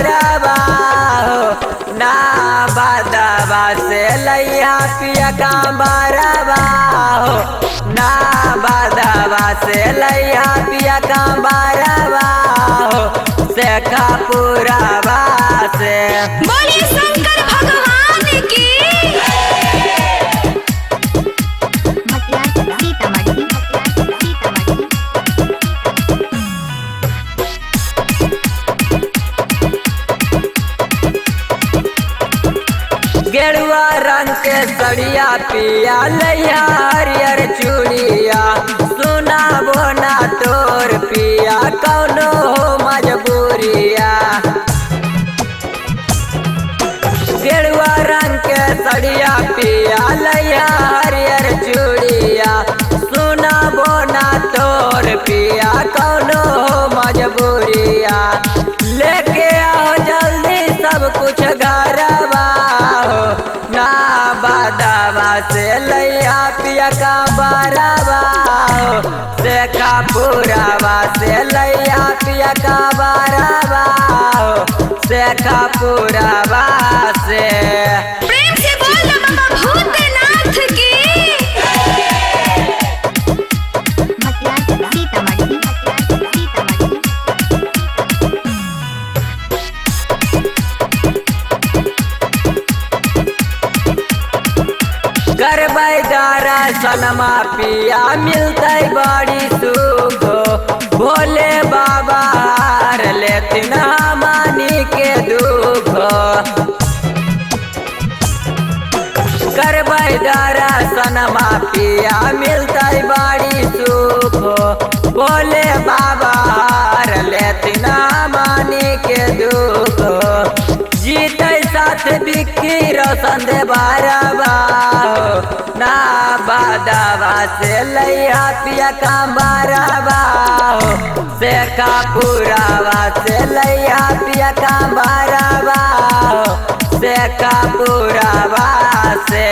बारवा हो ना बादवा से लैया पिया का बारवा हो ना बादवा से लैया पिया का बारवा हो से खपुरावा से। बोलिए शंकर भगवान की। गेरुआ रंग के सड़िया पिया लैया हरियर चूड़िया सुना बोना तोर पिया कौनो हो मजबूरिया। गेरुआ रंग के सड़िया पिया लैया हरियर चूड़िया सुना बोना तोर पिया कौनो हो मजबूरिया। लेके आओ जल्दी सब कुछ घरवा हो ना बादवा से लैया पिया का बारवा हो से खपुरावा से लैया पिया का बारवा हो से खपुरावा से। प्रेम से बोल बाबा भूतनाथ की। करबै दर्शनमा पिया मिलतै बड़ी सुख भोले बाबा हार लेथिन हमनी के दुख। करबै दर्शनमा पिया मिलतै बड़ी सुख भोले बाबा हार लेथिन हमनी के दुख। जीतै साथ बिक्की रोशन दे बारवा हो ना बादवा से लैया पिया का बारवा हो से खपुरावा से लैया पिया का बारवा हो से खपुरावा से।